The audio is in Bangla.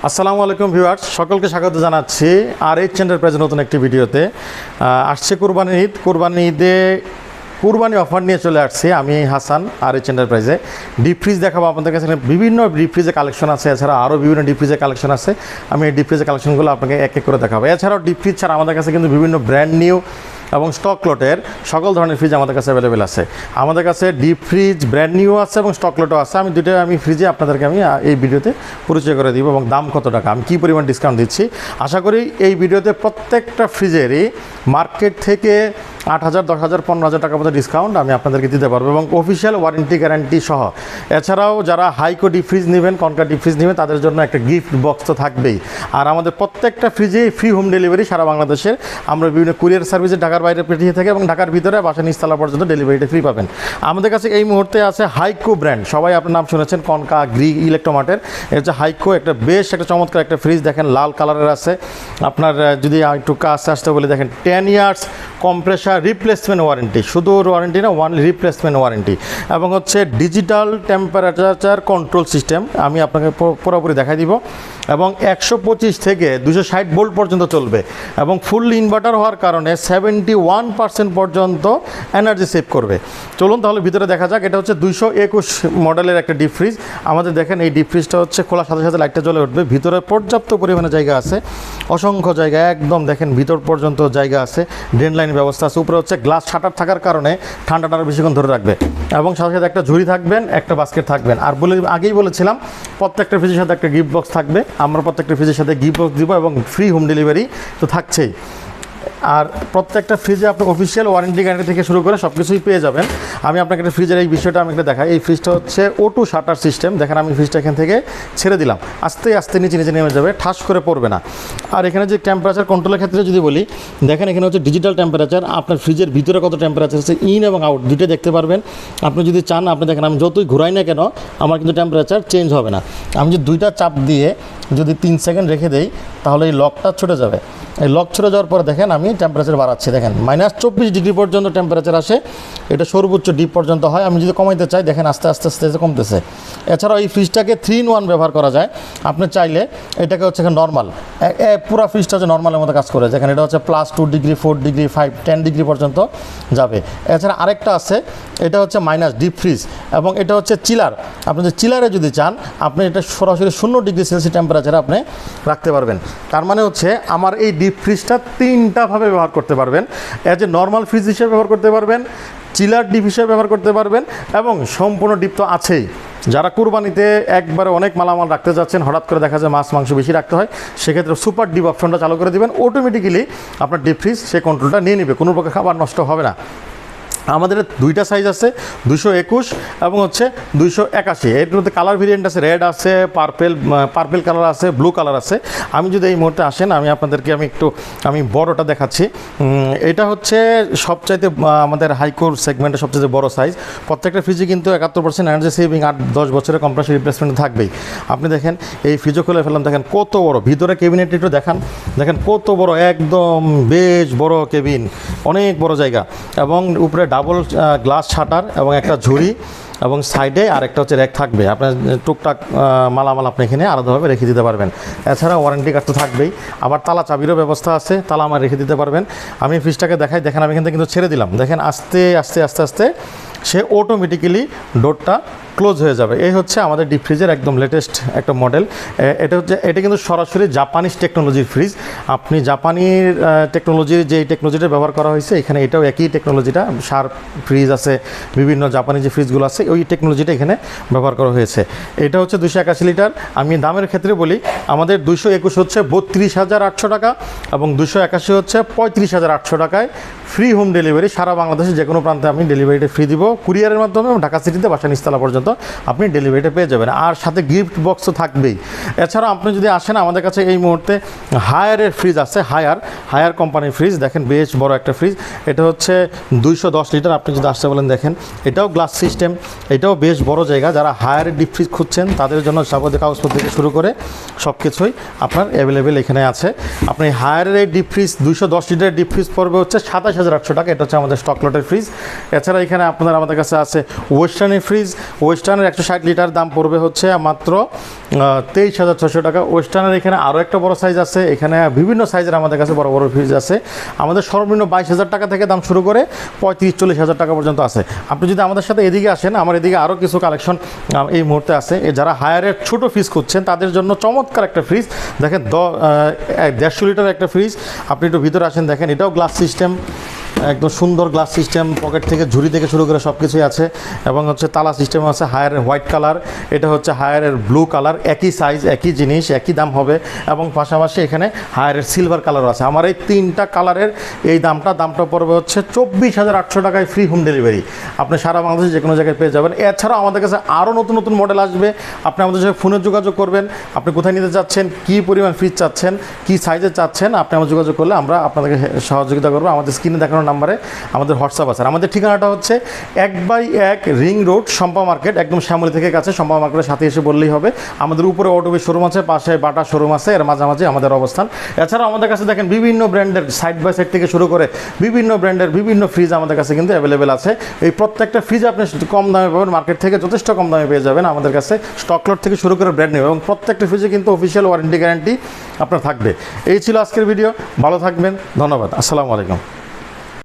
আসসালামু আলাইকুম ভিউয়ার্স, সকলকে স্বাগত জানাচ্ছি R600 এন্টারপ্রাইজের নতুন একটি ভিডিওতে। আসছে কুরবানি ঈদে কুরবানি অফার নিয়ে চলে আসছি আমি হাসান R600 এন্টারপ্রাইজে। ডিপ ফ্রিজ দেখাবো আপনাদের কাছে। বিভিন্ন ডিপ ফ্রিজের কালেকশন আছে, এছাড়া আরও বিভিন্ন ডিপ ফ্রিজের কালেকশন আছে। আমি এই ডিপ ফ্রিজের কালেকশনগুলো আপনাকে এক এক করে দেখাবো। এছাড়াও ডিপ ফ্রিজ ছাড়া আমাদের কাছে কিন্তু বিভিন্ন ব্র্যান্ড নিউ এবং স্টক লটের সকল ধরনের ফ্রিজ আমাদের কাছে অ্যাভেলেবেল আছে। আমাদের কাছে ডিপ ফ্রিজ ব্র্যান্ড নিউ আছে এবং স্টক লটও আছে। আমি ফ্রিজে আপনাদেরকে এই ভিডিওতে পরিচয় করে দিব এবং দাম কত টাকা, আমি কী পরিমাণ ডিসকাউন্ট দিচ্ছি। আশা করি এই ভিডিওতে প্রত্যেকটা ফ্রিজেরই মার্কেট থেকে 8,000, 10,000, 15,000 টাকার মতো ডিসকাউন্ট আমি আপনাদেরকে দিতে পারবো এবং অফিসিয়াল ওয়ারেন্টি গ্যারান্টি সহ। এছাড়াও যারা হাইকো ডিপ ফ্রিজ নেবেন, কনকা ডিপ ফ্রিজ নেবেন, তাদের জন্য একটা গিফট বক্স তো থাকবেই। আর আমাদের প্রত্যেকটা ফ্রিজেই ফ্রি হোম ডেলিভারি সারা বাংলাদেশের। আমরা বিভিন্ন কুরিয়ার সার্ভিসে ঢাকার বাইরে পাঠিয়ে থাকি এবং ঢাকার ভিতরে বাসা নিচতলা পর্যন্ত ডেলিভারিটা ফ্রি পাবেন। আমাদের কাছে এই মুহূর্তে আছে হাইকো ব্র্যান্ড, সবাই আপনার নাম শুনেছেন, কনকা, গ্রি, ইলেকট্রোমার্টের। এটা হচ্ছে হাইকো, বেশ একটা চমৎকার একটা ফ্রিজ। দেখেন লাল কালারের আছে। আপনার যদি একটু কাছে আসতে বলে দেখেন 10 ইয়ার্স কম্প্রেসার রিপ্লেসমেন্ট ওয়ারেন্টি, শুধু ওয়ারেন্টি না, রিপ্লেসমেন্ট ওয়ারেন্টি, এবং হচ্ছে ডিজিটাল টেম্পারেচার কন্ট্রোল সিস্টেম। আমি আপনাকে পুরোপুরি দেখাই দিব। এবং 125 থেকে 260 ভোল্ট পর্যন্ত চলবে এবং ফুল ইনভার্টার হওয়ার কারণে 71% পর্যন্ত এনার্জি সেভ করবে। চলুন তাহলে ভিতরে দেখা যাক। এটা হচ্ছে 221 মডেলের একটা ডিপ ফ্রিজ। আমাদের দেখেন এই ডিপ ফ্রিজটা হচ্ছে খোলার সাথে সাথে লাইটটা জ্বলে উঠবে। ভিতরে পর্যাপ্ত পরিমাণে জায়গা আছে, অসংখ্য জায়গা, একদম দেখেন ভিতর পর্যন্ত জায়গা আছে, ড্রেন লাইন ব্যবস্থা আছে। উপরে হচ্ছে গ্লাস শাটার থাকার কারণে ঠান্ডাটা আরও বেশিক্ষণ ধরে রাখবে এবং সাথে সাথে একটা ঝুড়ি থাকবেন, একটা বাস্কেট থাকবেন। আর আগেই বলেছিলাম প্রত্যেকটা ফ্রিজের সাথে একটা গিফট বক্স থাকবে। আমরা প্রত্যেকটা ফ্রিজের সাথে গিফট বক্স দিব এবং ফ্রি হোম ডেলিভারি তো থাকছেই। আর প্রত্যেকটা ফ্রিজে আপনি অফিসিয়াল ওয়ারেন্টি গ্যারান্টি থেকে শুরু করে সব কিছুই পেয়ে যাবেন। আমি আপনাকে একটা ফ্রিজের এই বিষয়টা আমি একটা দেখাই। এই ফ্রিজটা হচ্ছে অটো শাটার সিস্টেম। দেখেন আমি ফ্রিজটা এখান থেকে ছেড়ে দিলাম, আস্তে আস্তে নিচে নেমে যাবে, ঠাস করে পড়বে না। আর এখানে যে টেম্পারেচার কন্ট্রোলের ক্ষেত্রে যদি বলি, দেখেন এখানে হচ্ছে ডিজিটাল টেম্পারেচার। আপনার ফ্রিজের ভিতরে কত টেম্পারেচার আছে ইন এবং আউট দুইটা দেখতে পারবেন। আপনি যদি চান, আপনি দেখেন আমি যতই ঘুরাই না কেন আমার কিন্তু টেম্পারেচার চেঞ্জ হবে না। আমি যদি দুইটা চাপ দিয়ে যদি 3 সেকেন্ড রেখে দেই তাহলে এই লকটা ছুটে যাবে। এই লক ছুটে যাওয়ার পরে দেখেন আমি টেম্পারেচার বাড়াচ্ছি, দেখেন -24 ডিগ্রি পর্যন্ত টেম্পারেচার আসে। এটা সর্বোচ্চ ডিপ পর্যন্ত হয়। আমি যদি কমাইতে চাই দেখেন আস্তে আস্তে আস্তে আস্তে কমতেছে। এছাড়াও এই ফ্রিজটাকে 3-in-1 ব্যবহার করা যায়। আপনি চাইলে এটাকে হচ্ছে নর্মাল, পুরো ফ্রিজটা হচ্ছে নর্মালের মতো কাজ করে। দেখেন এটা হচ্ছে +2 ডিগ্রি, 4 ডিগ্রি, 5, 10 ডিগ্রি পর্যন্ত যাবে। এছাড়া আরেকটা আছে, এটা হচ্ছে মাইনাস ডিপ ফ্রিজ এবং এটা হচ্ছে চিলার। আপনি যদি চিলারে যদি চান, আপনি এটা সরাসরি 0 ডিগ্রি সেলসিয়াস টেম্পারেচারে আপনি রাখতে পারবেন। তার মানে হচ্ছে আমার এই ডিপ ফ্রিজটা 3টাভাবে ব্যবহার করতে পারবেন। এজ এ নর্মাল ফ্রিজ হিসেবে ব্যবহার করতে পারবেন, চিলার ডিপ হিসেবে ব্যবহার করতে পারবেন এবং সম্পূর্ণ ডিপ তো আছেই। যারা কুরবানিতে একবারে অনেক মালামাল রাখতে যাচ্ছেন, হঠাৎ করে দেখা যায় মাছ মাংস বেশি রাখতে হয়, সেক্ষেত্রে সুপার ডিপ অপশনটা চালু করে দেবেন। অটোমেটিক্যালি আপনার ডিপ ফ্রিজ সেই কন্ট্রোলটা নিয়ে নেবে, কোনো প্রকার খাবার নষ্ট হবে না। আমাদের দুইটা সাইজ আছে, 221 এবং হচ্ছে 281। এর মধ্যে কালার ভেরিয়েন্ট আছে, রেড আছে, পার্পেল কালার আছে, ব্লু কালার আছে। আমি যদি এই মুহূর্তে আসেন, আমি আপনাদেরকে আমি বড়টা দেখাচ্ছি। এটা হচ্ছে সবচাইতে আমাদের হাইকোর সেগমেন্টে সবচেয়ে বড় সাইজ। প্রত্যেকটা ফ্রিজে কিন্তু 71% এনার্জি সেভিং, 8-10 বছরের কম্প্রেসর রিপ্লেসমেন্ট থাকবেই। আপনি দেখেন এই ফ্রিজও খুলে ফেললাম, দেখেন কত বড়। ভিতরে ক্যাবিনেট একটু দেখেন কত বড়, একদম বেশ বড় কেবিন, অনেক বড় জায়গা এবং উপরে ডাবল গ্লাস শাটার এবং একটা ঝুড়ি এবং সাইডে আরেকটা হচ্ছে র্যাক থাকবে। আপনার টুকটাক মালামাল আপনি এখানে আলাদাভাবে রেখে দিতে পারবেন। এছাড়া ওয়ারেন্টি কার্ড তো থাকবেই, আবার তালা চাবিরও ব্যবস্থা আছে, তালা আমার রেখে দিতে পারবেন। আমি ফ্রিজটাকে দেখাই, দেখেন আমি এখান থেকে কিন্তু ছেড়ে দিলাম, দেখেন আস্তে আস্তে আস্তে আস্তে সে অটোমেটিক্যালি ডোরটা ক্লোজ হয়ে যাবে। এই হচ্ছে আমাদের ডিপ ফ্রিজের একদম লেটেস্ট একটা মডেল। এটা কিন্তু সরাসরি জাপানিজ টেকনোলজির ফ্রিজ। আপনি জাপানির টেকনোলজির যে টেকনোলজিটা ব্যবহার করা হয়েছে এখানে, এটাও একই টেকনোলজিটা। শার্প ফ্রিজ আছে, বিভিন্ন জাপানি যে ফ্রিজগুলো আছে ওই টেকনোলজিটা এখানে ব্যবহার করা হয়েছে। এটা হচ্ছে 281 লিটার। আমি দামের ক্ষেত্রে বলি, আমাদের 221 হচ্ছে 32,800 টাকা এবং 281 হচ্ছে 35,800 টাকায় ফ্রি হোম ডেলিভারি। সারা বাংলাদেশে যে কোনো প্রান্তে আমি ডেলিভারিটা ফ্রি দিব কুরিয়ারের মাধ্যমে এবং ঢাকা সিটিতে বাসা নিচতলা পর্যন্ত আপনি ডেলিভারিটা পেয়ে যাবেন। আর সাথে গিফট বক্স তো থাকবেই। এছাড়া আপনি যদি আসেন, আমাদের কাছে এই মুহূর্তে হায়ারের ফ্রিজ আছে, হায়ার কোম্পানির ফ্রিজ। দেখেন বেশ বড় একটা ফ্রিজ। এটা হচ্ছে 210 লিটার। আপনি যদি আসতে বলেন, দেখেন এটাও গ্লাস সিস্টেম, এটাও বেশ বড় জায়গা। যারা হায়ারের ডিপ ফ্রিজ খুঁজছেন তাদের জন্য যাবতীয় কাগজপত্র থেকে শুরু করে সব কিছুই আপনার অ্যাভেলেবেল এখানে আছে। আপনি হায়ারের এই ডিপ ফ্রিজ 210 লিটারের ডিপ ফ্রিজ পড়বে হচ্ছে 27,800 টাকা। এটা হচ্ছে আমাদের স্টক লটের ফ্রিজ। এছাড়া এখানে আমাদের কাছে আছে ওয়েস্টার্নের ফ্রিজ। ওয়েস্টার্নের 160 লিটার দাম পড়বে হচ্ছে মাত্র 23,600 টাকা। ওয়েস্টার্নের এখানে আরও একটা বড় সাইজ আছে, এখানে বিভিন্ন সাইজের আমাদের কাছে বড় বড় ফ্রিজ আছে। আমাদের সর্বনিম্ন 22,000 টাকা থেকে দাম শুরু করে 35-40,000 টাকা পর্যন্ত আছে। আপনি যদি আমাদের সাথে এদিকে আসেন, আমার এদিকে আরও কিছু কালেকশন এই মুহূর্তে আছে। যারা হায়ারের ছোটো ফ্রিজ খুঁজছেন তাদের জন্য চমৎকার একটা ফ্রিজ। দেখেন 150 লিটার একটা ফ্রিজ। আপনি একটু ভিতরে আসেন, দেখেন এটাও গ্লাস সিস্টেম, একদম সুন্দর গ্লাস সিস্টেম, পকেট থেকে ঝুড়ি থেকে শুরু করে সব কিছুই আছে। এবং হচ্ছে তালা সিস্টেম আছে। হায়ারের হোয়াইট কালার, এটা হচ্ছে হায়ারের ব্লু কালার, একই সাইজ একই জিনিস একই দাম হবে। এবং পাশাপাশি এখানে হায়ারের সিলভার কালারও আছে। আমার এই 3টা কালারের এই দামটা পড়বে হচ্ছে 24,800 টাকায়, ফ্রি হোম ডেলিভারি। আপনি সারা বাংলাদেশে যে কোনো জায়গায় পেয়ে যাবেন। এছাড়াও আমাদের কাছে আরও নতুন নতুন মডেল আসবে। আপনি আমাদের সাথে ফোনে যোগাযোগ করবেন, আপনি কোথায় নিতে চাচ্ছেন, কী পরিমাণ ফ্রিজ চাচ্ছেন, কী সাইজে চাচ্ছেন, আপনি আমাদের যোগাযোগ করলে আমরা আপনাদেরকে সহযোগিতা করবো। আমাদের স্ক্রিনে দেখানো নাম্বারে আমাদের হোয়াটসঅ্যাপ আছে। আমাদের ঠিকানাটা হচ্ছে 1/1 রিং রোড, শম্পা মার্কেট, একদম শ্যামলী থেকে কাছে। শম্পা মার্কেটের সাথে এসে বললেই হবে। আমাদের উপরে অটোবির শোরুম আছে, পাশে বাটা শোরুম আছে, এর মাঝামাঝি আমাদের অবস্থান। এছাড়াও আমাদের কাছে দেখেন বিভিন্ন ব্র্যান্ডের সাইড বাই সাইড থেকে শুরু করে বিভিন্ন ব্র্যান্ডের বিভিন্ন ফ্রিজ আমাদের কাছে কিন্তু অ্যাভেলেবেল আছে। এই প্রত্যেকটা ফ্রিজ আপনি কম দামে পাবেন, মার্কেট থেকে যথেষ্ট কম দামে পেয়ে যাবেন আমাদের কাছে। স্টক লট থেকে শুরু করে ব্র্যান্ড নিউ, এবং প্রত্যেকটা ফ্রিজে কিন্তু অফিসিয়াল ওয়ারেন্টি গ্যারান্টি আপনার থাকবে। এই ছিল আজকের ভিডিও। ভালো থাকবেন, ধন্যবাদ, আসসালামু আলাইকুম।